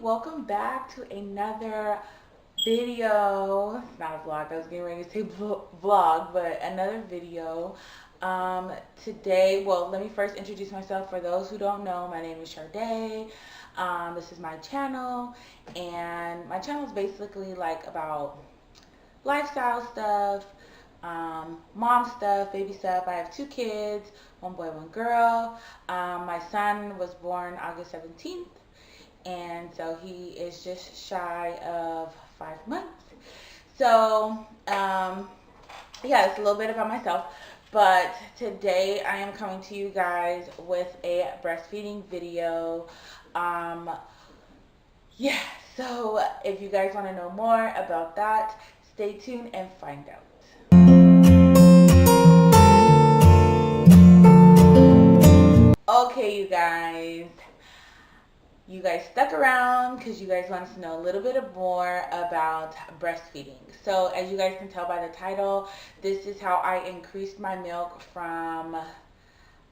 welcome back to another video. It's not a vlog, I was getting ready to say vlog, but another video. Today, well, let me first introduce myself. For those who don't know, my name is Sade. This is my channel, and my channel is basically like about lifestyle stuff, mom stuff, baby stuff. I have two kids, one boy, one girl. My son was born August 17th, and so he is just shy of 5 months. So yeah, it's a little bit about myself, but today I am coming to you guys with a breastfeeding video. Yeah, so if you guys want to know more about that, stay tuned and find out. Okay, you guys stuck around because you guys want to know a little bit more about breastfeeding. So as you guys can tell by the title, this is how I increased my milk from,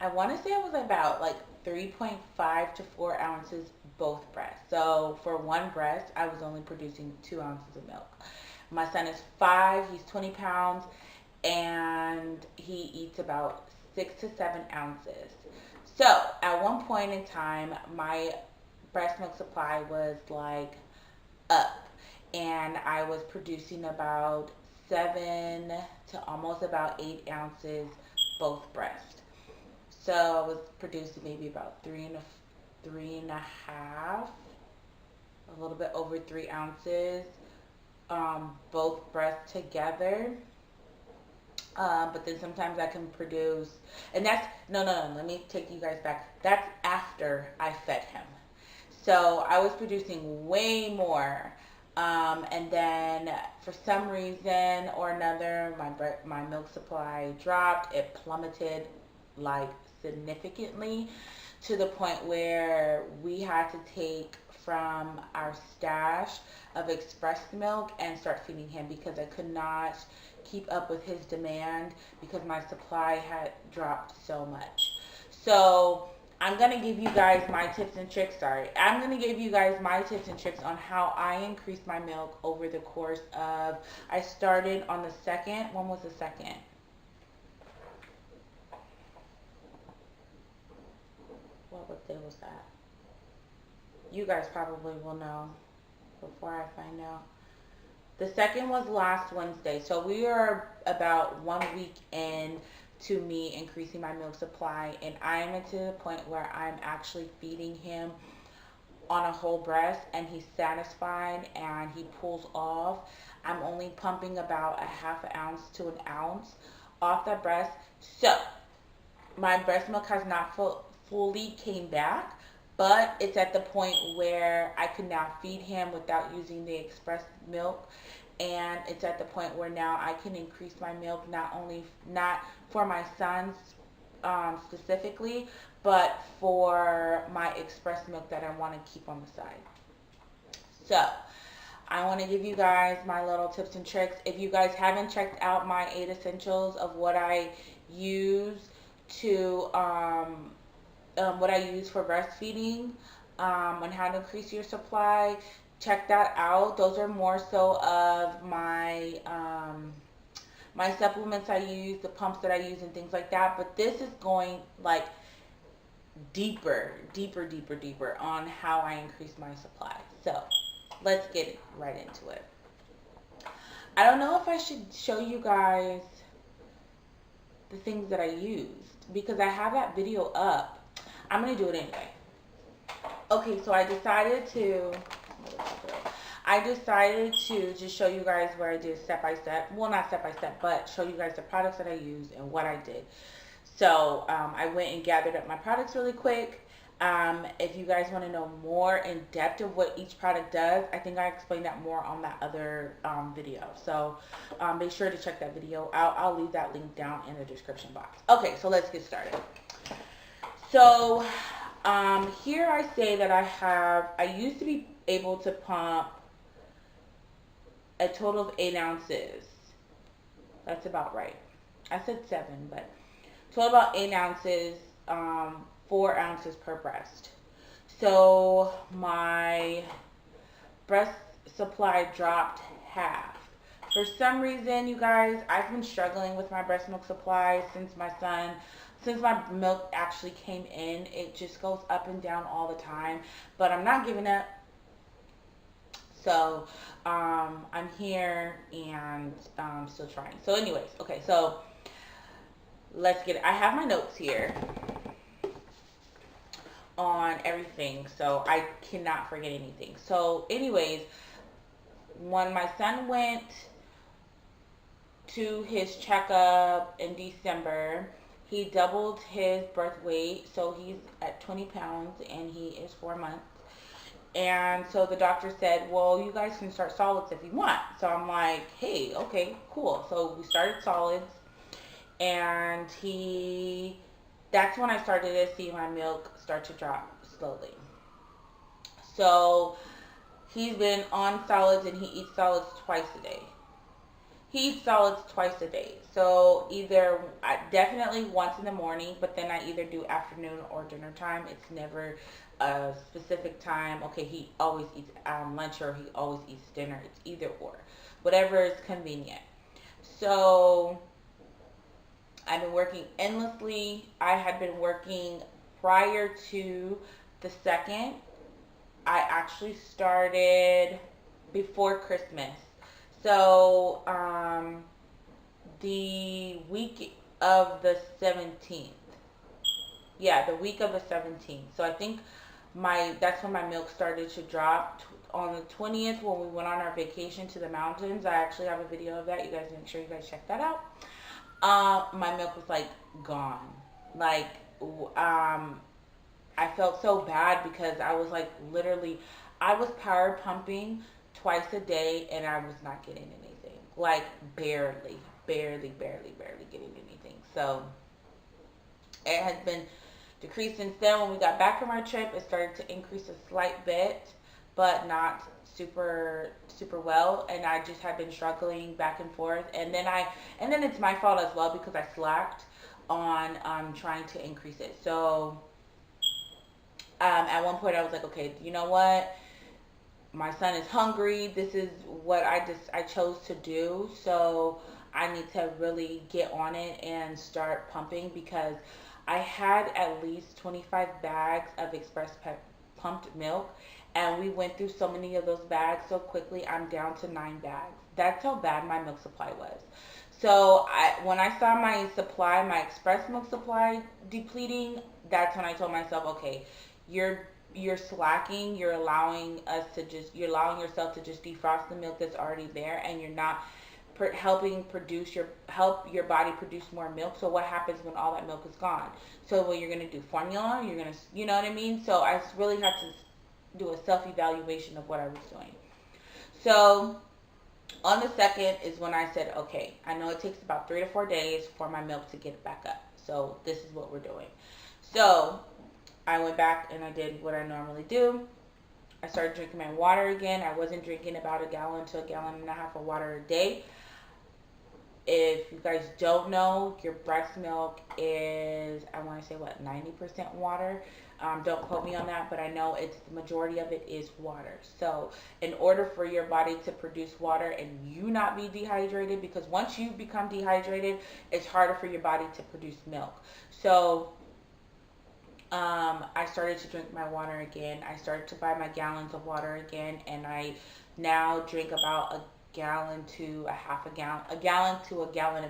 I want to say it was about like 3.5 to 4 ounces both breasts. So for one breast, I was only producing 2 ounces of milk. My son is 5, he's 20 pounds, and he eats about 6 to 7 ounces. So at one point in time, my breast milk supply was like up, and I was producing about 7 to almost about 8 ounces both breasts. So I was producing maybe about three and a half, a little bit over 3 ounces, both breasts together. But then sometimes I can produce, and that's, no, let me take you guys back. That's after I fed him. So I was producing way more. And then for some reason or another, my milk supply dropped. It plummeted like significantly to the point where we had to take from our stash of express milk and start feeding him because I could not keep up with his demand because my supply had dropped so much. So I'm going to give you guys my tips and tricks. I'm going to give you guys my tips and tricks on how I increased my milk over the course of, I started on the 2nd. When was the 2nd? What day was that? You guys probably will know before I find out. The 2nd was last Wednesday. So we are about 1 week in to me increasing my milk supply, and I'm to the point where I'm actually feeding him on a whole breast, and he's satisfied and he pulls off. I'm only pumping about a half an ounce to an ounce off that breast. So my breast milk has not fully came back, but it's at the point where I can now feed him without using the express milk. And it's at the point where now I can increase my milk, not for my sons specifically, but for my express milk that I want to keep on the side. So I want to give you guys my little tips and tricks. If you guys haven't checked out my 8 essentials of what I use to what I use for breastfeeding, on how to increase your supply, check that out. Those are more so of my my supplements I use, the pumps that I use, and things like that. But this is going like deeper on how I increase my supply. So let's get right into it. I don't know if I should show you guys the things that I used because I have that video up. I'm going to do it anyway. Okay, so I decided to just show you guys what I did step by step. Well, not step by step, but show you guys the products that I used and what I did. So I went and gathered up my products really quick. If you guys want to know more in depth of what each product does, I think I explained that more on that other video. So make sure to check that video out. I'll leave that link down in the description box. Okay, so let's get started. So here I say that I used to be able to pump a total of 8 ounces. That's about right. I said 7, but total about 8 ounces, 4 ounces per breast. So my breast supply dropped half. For some reason, you guys, I've been struggling with my breast milk supply since my milk actually came in. It just goes up and down all the time, but I'm not giving up. So, I'm here and still trying. So anyways, okay, so let's get it. I have my notes here on everything, so I cannot forget anything. So anyways, when my son went to his checkup in December, he doubled his birth weight, so he's at 20 pounds and he is 4 months. And so the doctor said, well, you guys can start solids if you want. So I'm like, hey, okay, cool. So we started solids, and that's when I started to see my milk start to drop slowly. So he's been on solids, and he eats solids twice a day. He eats solids twice a day. So definitely once in the morning, but then I either do afternoon or dinner time. It's never a specific time. Okay, he always eats lunch or he always eats dinner. It's either or. Whatever is convenient. So I've been working endlessly. I had been working prior to the 2nd. I actually started before Christmas. So, the week of the 17th. Yeah, the week of the 17th. So I think that's when my milk started to drop. On the 20th, when we went on our vacation to the mountains, I actually have a video of that. You guys make sure you guys check that out. My milk was like gone. Like, I felt so bad because I was like I was power pumping twice a day and I was not getting anything. Like barely getting anything. So it has been decreased since then. When we got back from our trip, it started to increase a slight bit, but not super well, and I just have been struggling back and forth, and then it's my fault as well because I slacked on trying to increase it. So at one point I was like, okay, you know what, my son is hungry, this is what I chose to do, so I need to really get on it and start pumping, because I had at least 25 bags of express pumped milk, and we went through so many of those bags so quickly. I'm down to 9 bags. That's how bad my milk supply was. So when I saw my express milk supply depleting, that's when I told myself, okay, you're slacking. You're allowing yourself to just defrost the milk that's already there, and you're not helping help your body produce more milk. So what happens when all that milk is gone? So what you're gonna do, formula? You're gonna, you know what I mean? So I really had to do a self-evaluation of what I was doing. So on the 2nd is when I said, okay, I know it takes about 3 to 4 days for my milk to get back up. So this is what we're doing. So I went back and I did what I normally do. I started drinking my water again. I wasn't drinking about 1 gallon to 1.5 gallons of water a day. If you guys don't know, your breast milk is, I want to say, 90% water. Don't quote me on that, but I know the majority of it is water. So in order for your body to produce water and you not be dehydrated, because once you become dehydrated, it's harder for your body to produce milk. So I started to drink my water again. I started to buy my gallons of water again, and I now drink about 1 gallon to 1/2 gallon, 1 gallon to 1.5 gallons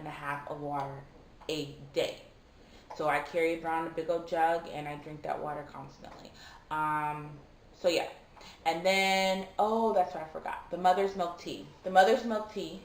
of water a day. So I carry around a big old jug and I drink that water constantly. So yeah. And then, oh, that's what I forgot. The mother's milk tea. The mother's milk tea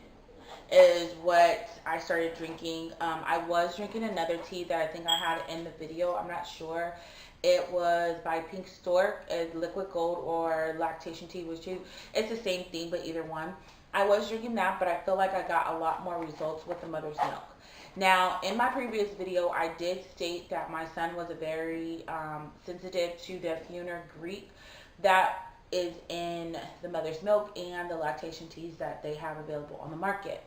is what I started drinking. I was drinking another tea that I think I had in the video. I'm not sure. It was by Pink Stork, liquid gold or lactation tea, which it's the same thing, but either one. I was drinking that, but I feel like I got a lot more results with the mother's milk. Now, in my previous video, I did state that my son was very sensitive to the fenugreek that is in the mother's milk and the lactation teas that they have available on the market.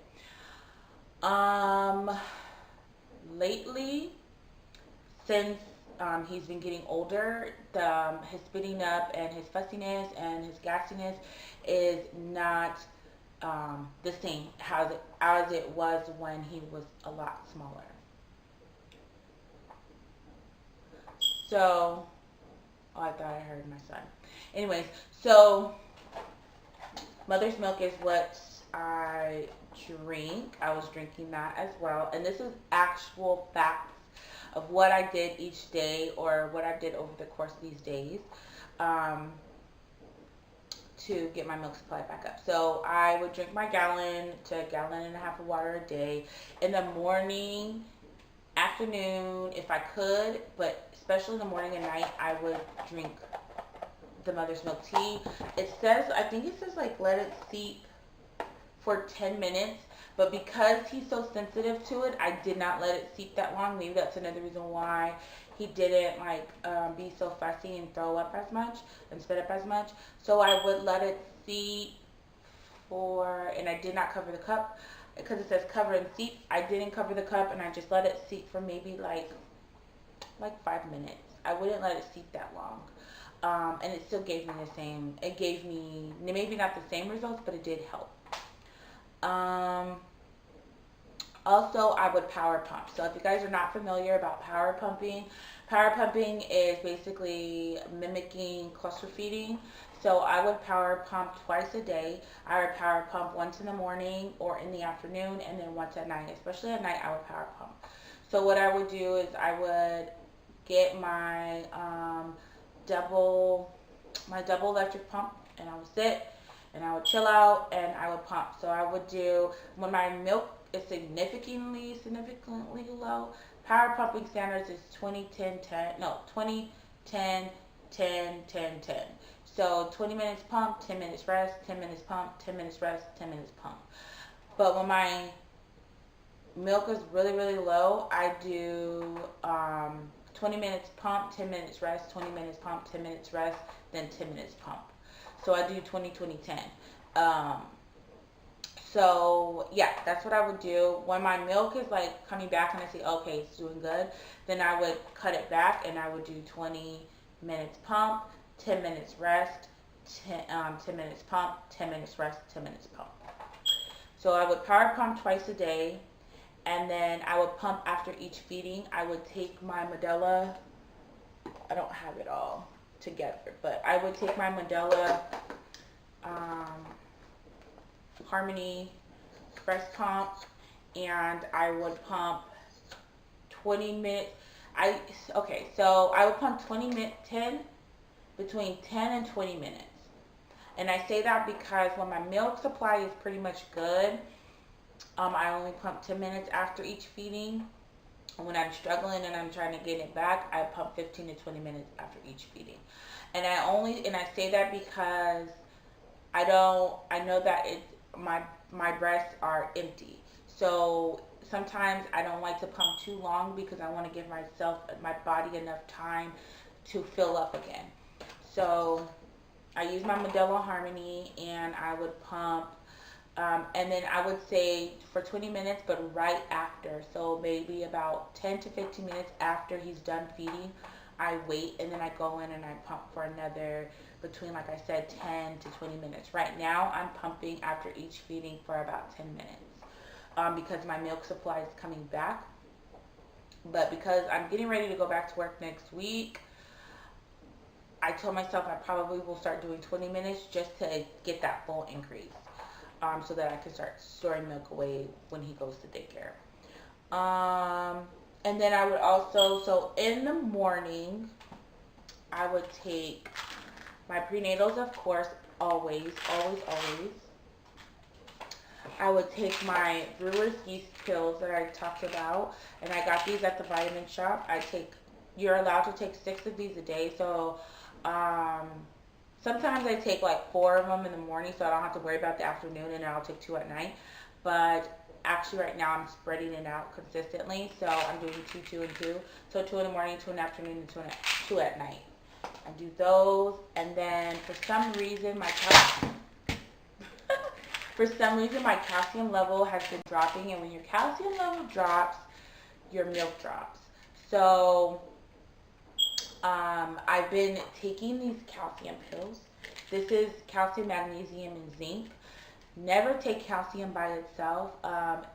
Lately, since he's been getting older, his spitting up and his fussiness and his gassiness is not the same as it was when he was a lot smaller. So, oh, I thought I heard my son. Anyways, so mother's milk is what I drink. I was drinking that as well. And this is actual facts of what I did each day or what I did over the course of these days to get my milk supply back up. So I would drink my gallon to a gallon and a half of water a day. In the morning, afternoon, if I could, but especially in the morning and night, I would drink the mother's milk tea. It says, I think it says like let it steep for 10 minutes, but because he's so sensitive to it, I did not let it steep that long. Maybe that's another reason why he didn't like be so fussy and throw up as much and spit up as much. So I would let it steep for, and I did not cover the cup because it says cover and steep. I didn't cover the cup, and I just let it steep for maybe like 5 minutes. I wouldn't let it steep that long. And it still gave me the same, it gave me, maybe not the same results, but it did help. Also, I would power pump. So if you guys are not familiar about power pumping is basically mimicking cluster feeding. So I would power pump twice a day. I would power pump once in the morning or in the afternoon, and then once at night. Especially at night, I would power pump. So what I would do is I would get my double electric pump, and I would sit and I would chill out and I would pump. So I would do, when my milk is significantly low, power pumping standards is 20 10 10. So 20 minutes pump, 10 minutes rest, 10 minutes pump, 10 minutes rest, 10 minutes pump. But when my milk is really low, I do 20 minutes pump, 10 minutes rest, 20 minutes pump, 10 minutes rest, then 10 minutes pump. So I do 20 20 10. So yeah, that's what I would do. When my milk is like coming back and I see, okay, it's doing good, then I would cut it back and I would do 20 minutes pump, 10 minutes rest, 10 minutes pump, 10 minutes rest, 10 minutes pump. So I would power pump twice a day, and then I would pump after each feeding. I would take my Medela, I don't have it all together, but I would take my Medela Harmony breast pump, and I would pump 20 minutes. So I would pump 20 minutes, between 10 and 20 minutes. And I say that because when my milk supply is pretty much good, I only pump 10 minutes after each feeding. And when I'm struggling and I'm trying to get it back, I pump 15 to 20 minutes after each feeding. And I say that because I know that my breasts are empty. So sometimes I don't like to pump too long because I want to give my body enough time to fill up again. So I use my Medela Harmony and I would pump, and then I would say for 20 minutes, but right after. So maybe about 10 to 15 minutes after he's done feeding, I wait, and then I go in and I pump for another, between, like I said, 10 to 20 minutes. Right now, I'm pumping after each feeding for about 10 minutes because my milk supply is coming back. But because I'm getting ready to go back to work next week, I told myself I probably will start doing 20 minutes just to get that full increase, so that I can start storing milk away when he goes to daycare. And then I would also, so in the morning, I would take my prenatals, of course, always. I would take my brewer's yeast pills that I talked about, and I got these at the vitamin shop. You're allowed to take 6 of these a day, so sometimes I take like 4 of them in the morning, so I don't have to worry about the afternoon, and then I'll take 2 at night. But actually right now I'm spreading it out consistently, so I'm doing 2, 2, and 2. So 2 in the morning, 2 in the afternoon, and 2 at night. I do those, and then for some reason my calcium level has been dropping, and when your calcium level drops, your milk drops. So I've been taking these calcium pills. This is calcium, magnesium, and zinc. Never take calcium by itself.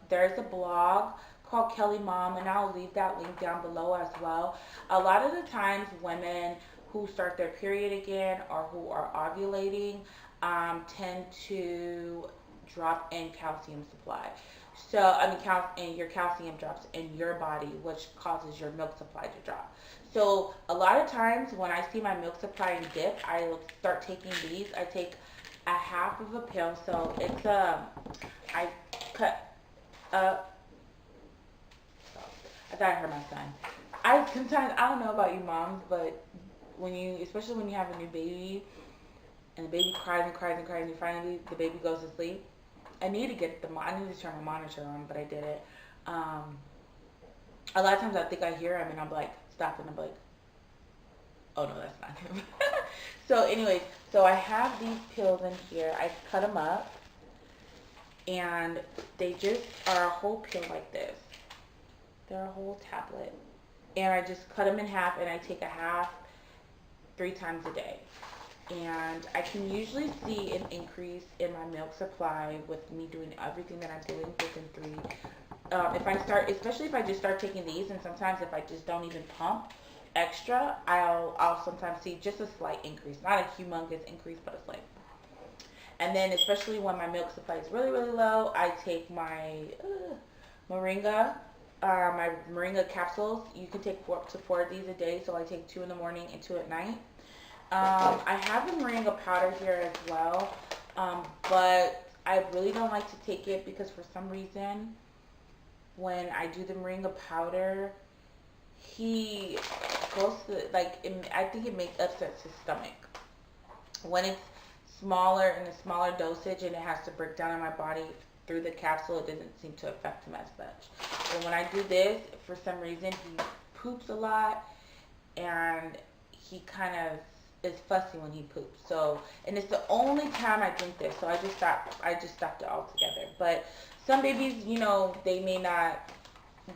There's a blog called Kelly Mom, and I'll leave that link down below as well. A lot of the times, women who start their period again or who are ovulating tend to drop in calcium supply. So, I mean, and your calcium drops in your body, which causes your milk supply to drop. So, a lot of times when I see my milk supply dip, I will start taking these. I take a half of a pill. So it's I cut up. I thought I heard my son. I sometimes, I don't know about you moms, but when you, especially when you have a new baby and the baby cries and cries and cries and finally the baby goes to sleep, I need to turn my monitor on, but I did it. A lot of times I think I hear him and I'm like, stop, and I'm like, oh no, that's not him. So anyways, so I have these pills in here. I cut them up, and they just are a whole pill like this. They're a whole tablet. And I just cut them in half, and I take a half 3 times a day. And I can usually see an increase in my milk supply with me doing everything that I'm doing within 3. If I start, especially if I just start taking these, and sometimes if I just don't even pump extra, I'll sometimes see just a slight increase, not a humongous increase, but a slight. And then especially when my milk supply is really, really low, I take my moringa, my moringa capsules. You can take up to 4 of these a day, so I take 2 in the morning and 2 at night. I have the moringa powder here as well, but I really don't like to take it because for some reason, when I do the moringa powder, he goes to, like, I think it upsets his stomach. When it's smaller, in a smaller dosage, and it has to break down in my body through the capsule, it doesn't seem to affect him as much. But when I do this, for some reason, he poops a lot, and he kind of is fussy when he poops. So, and it's the only time I drink this, so I just stopped it altogether. But some babies, you know, they may not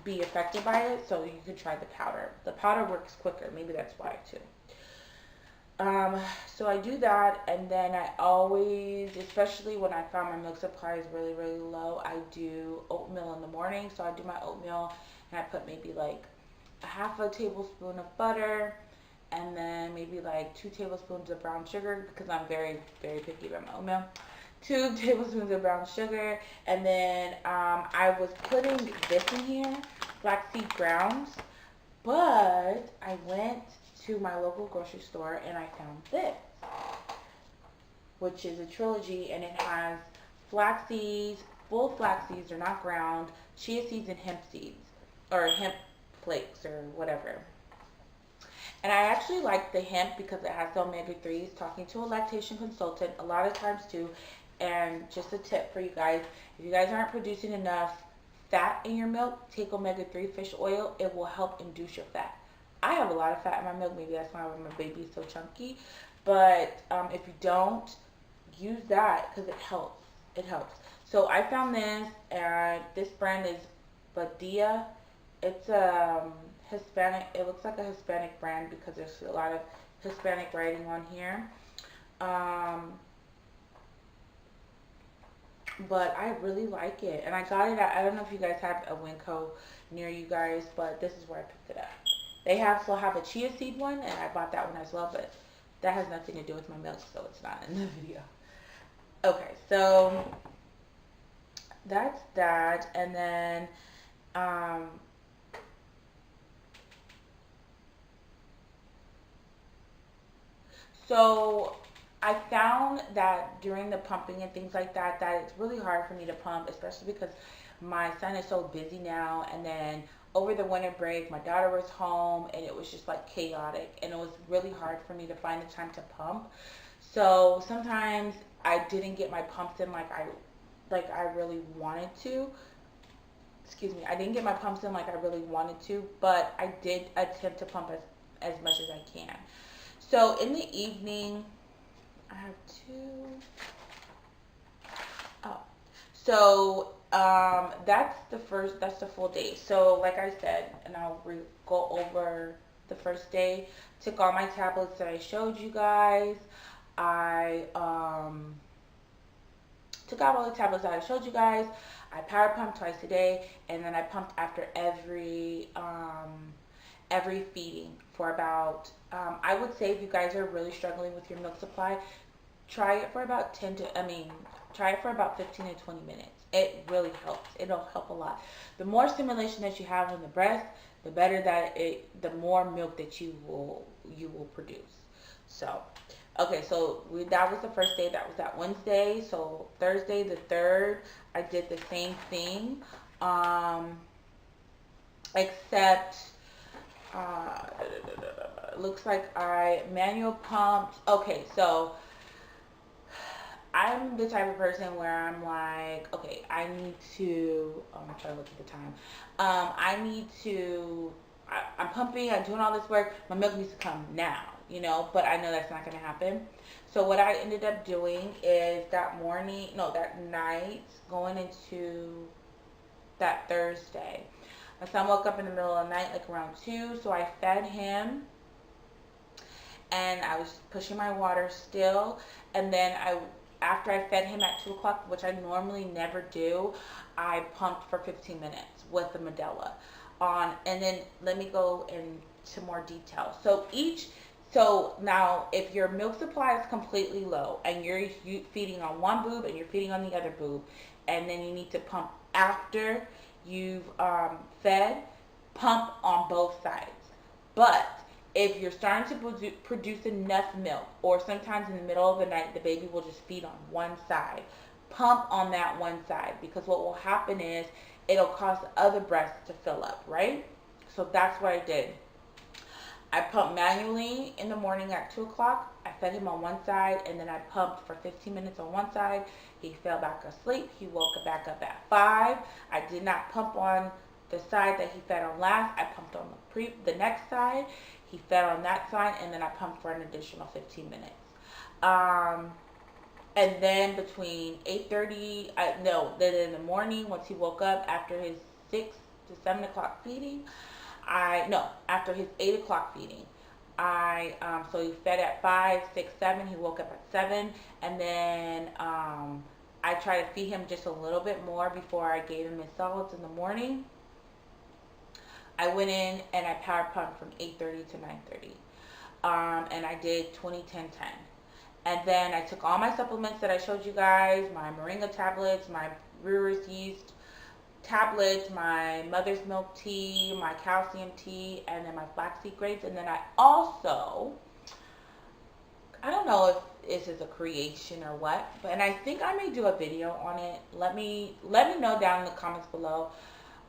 be affected by it, so you could try the powder. The powder works quicker, maybe that's why too. So I do that, and then I always, especially when I found my milk supply is really, really low, I do oatmeal in the morning. So I do my oatmeal, and I put maybe like a half a tablespoon of butter, and then maybe like 2 tablespoons of brown sugar, because I'm very, very picky about my oatmeal. 2 tablespoons of brown sugar, and then I was putting this in here, flaxseed grounds, but I went to my local grocery store and I found this, which is a trilogy, and it has flax seeds, full flax seeds, they're not ground, chia seeds, and hemp seeds, or hemp flakes, or whatever. And I actually like the hemp because it has the omega-3s. Talking to a lactation consultant a lot of times too, and just a tip for you guys, if you guys aren't producing enough fat in your milk, take omega-3 fish oil. It will help induce your fat. I have a lot of fat in my milk, maybe that's why my baby's so chunky, but if you don't, use that because it helps. It helps. So I found this, and this brand is Badia. It's Hispanic. It looks like a Hispanic brand because there's a lot of Hispanic writing on here. But I really like it, and I got it at, I don't know if you guys have a Winco near you guys, but this is where I picked it up. They also have a chia seed one, and I bought that one as well, but that has nothing to do with my milk, so it's not in the video. Okay, so that's that, and then so I found that during the pumping and things like that, that it's really hard for me to pump, especially because my son is so busy now, and then over the winter break, my daughter was home, and it was just like chaotic, and it was really hard for me to find the time to pump. So sometimes I didn't get my pumps in like I really wanted to. Excuse me, I didn't get my pumps in like I really wanted to, but I did attempt to pump as much as I can. So in the evening, I have 2. Oh, so that's the full day. So like I said, and I'll go over the first day. Took all my tablets that I showed you guys. I took out all the tablets that I showed you guys. I power pumped twice a day, and then I pumped after every feeding for about, I would say if you guys are really struggling with your milk supply, try it for about try it for about 15 to 20 minutes. It really helps. It'll help a lot. The more stimulation that you have in the breast, the better the more milk that you will produce. So, okay, so that was the first day. That was that Wednesday. So Thursday the 3rd, I did the same thing, except looks like I manual pumped. Okay, so I'm the type of person where I'm like, okay, I need to, I'm trying to look at the time. I'm pumping, I'm doing all this work. My milk needs to come now, you know, but I know that's not going to happen. So what I ended up doing is that night going into that Thursday, my son woke up in the middle of the night, like around 2, so I fed him, and I was pushing my water still, and then after I fed him at 2 o'clock, which I normally never do, I pumped for 15 minutes with the Medela on, and then let me go into more detail. So now if your milk supply is completely low and you're feeding on one boob and you're feeding on the other boob, and then you need to pump after you've fed, pump on both sides. But if you're starting to produce enough milk, or sometimes in the middle of the night the baby will just feed on one side, pump on that one side, because what will happen is it'll cause the other breast to fill up, right? So that's what I did. I pumped manually in the morning at 2 o'clock. I fed him on one side, and then I pumped for 15 minutes on one side. He fell back asleep. He woke back up at 5. I did not pump on the side that he fed on last. I pumped on the next side. He fed on that side, and then I pumped for an additional 15 minutes. And then between 8:30, then in the morning, once he woke up after his 6 to 7 o'clock feeding, after his 8 o'clock feeding, so he fed at 5, 6, 7, he woke up at 7, and then I tried to feed him just a little bit more before I gave him his solids in the morning. I went in and I power pumped from 8:30 to 9:30, and I did 20, 10, 10. And then I took all my supplements that I showed you guys, my moringa tablets, my brewer's yeast tablets, my mother's milk tea, my calcium tea, and then my flaxseed grains. And then I also, I don't know if this is a creation or what, and I think I may do a video on it. Let me know down in the comments below.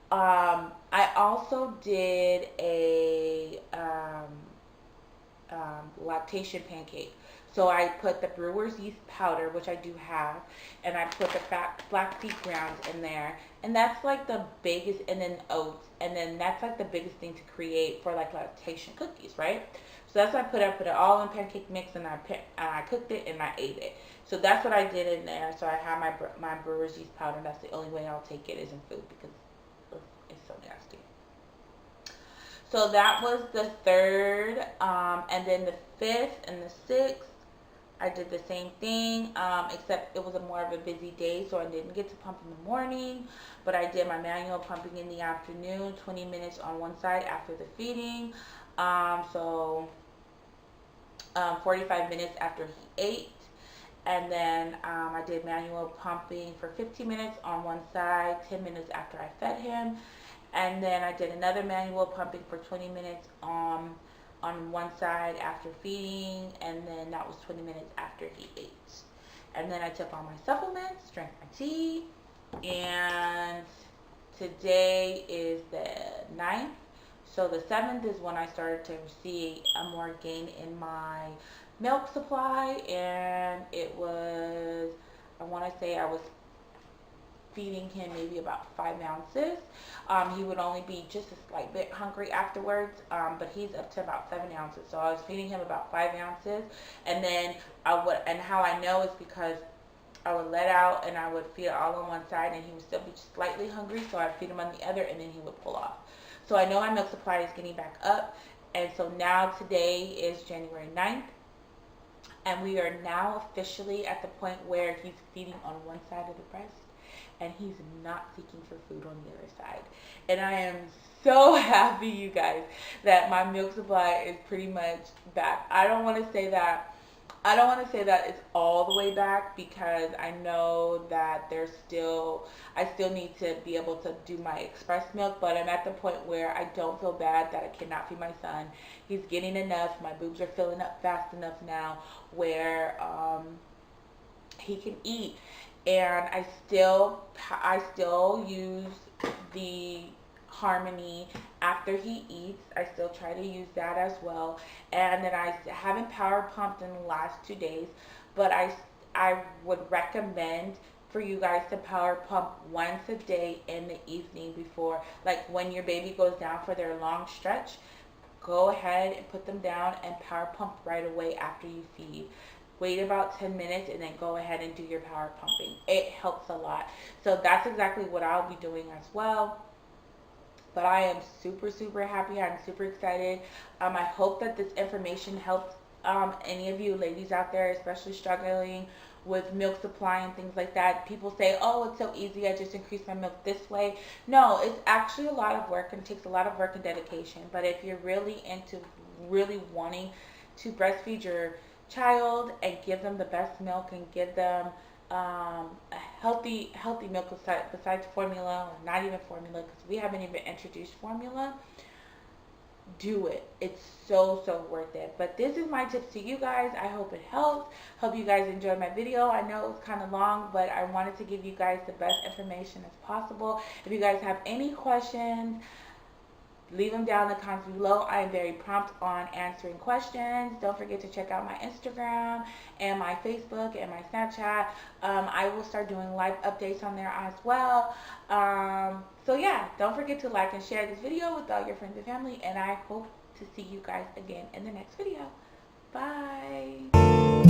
I also did a lactation pancake. So I put the brewer's yeast powder, which I do have, and I put the flaxseed grounds in there, and that's like the biggest, and then oats, and then that's like the biggest thing to create for like lactation cookies, right? So that's what I put it all in pancake mix, and I cooked it and I ate it. So that's what I did in there. So I have my brewer's yeast powder. That's the only way I'll take it is in food, because it's so nasty. So that was the 3rd, and then the 5th and the 6th, I did the same thing, except it was more of a busy day, so I didn't get to pump in the morning, but I did my manual pumping in the afternoon, 20 minutes on one side after the feeding, 45 minutes after he ate, and then I did manual pumping for 15 minutes on one side, 10 minutes after I fed him, and then I did another manual pumping for 20 minutes on one side after feeding, and then that was 20 minutes after he ate. And then I took all my supplements, drank my tea, and today is the 9th. So the 7th is when I started to see a more gain in my milk supply, and it was, I want to say I was feeding him maybe about 5 ounces. He would only be just a slight bit hungry afterwards, but he's up to about 7 ounces. So I was feeding him about 5 ounces, and then and how I know is because I would let out and I would feed all on one side, and he would still be slightly hungry, so I'd feed him on the other, and then he would pull off. So I know my milk supply is getting back up, And so now today is January 9th, and we are now officially at the point where he's feeding on one side of the breast and he's not seeking for food on the other side. And I am so happy, you guys, that my milk supply is pretty much back. I don't want to say that it's all the way back, because I know that I still need to be able to do my express milk, but I'm at the point where I don't feel bad that I cannot feed my son. He's getting enough. My boobs are filling up fast enough now where he can eat. And I still use the Harmony after he eats. I still try to use that as well. And then I haven't power pumped in the last 2 days, but I would recommend for you guys to power pump once a day in the evening before, like when your baby goes down for their long stretch. Go ahead and put them down and power pump right away after you feed. Wait about 10 minutes and then go ahead and do your power pumping. It helps a lot. So that's exactly what I'll be doing as well. But I am super, super happy. I'm super excited. I hope that this information helps any of you ladies out there, especially struggling with milk supply and things like that. People say, oh, it's so easy, I just increase my milk this way. No, it's actually a lot of work and takes a lot of work and dedication. But if you're really into really wanting to breastfeed your child and give them the best milk and give them a healthy milk besides formula, or not even formula, because we haven't even introduced formula, do it. It's so worth it. But this is my tips to you guys. I hope it helped. Hope you guys enjoyed my video. I know it was kind of long, but I wanted to give you guys the best information as possible. If you guys have any questions, leave them down in the comments below. I am very prompt on answering questions. Don't forget to check out my Instagram and my Facebook and my Snapchat. I will start doing live updates on there as well. So yeah, don't forget to like and share this video with all your friends and family, and I hope to see you guys again in the next video. Bye.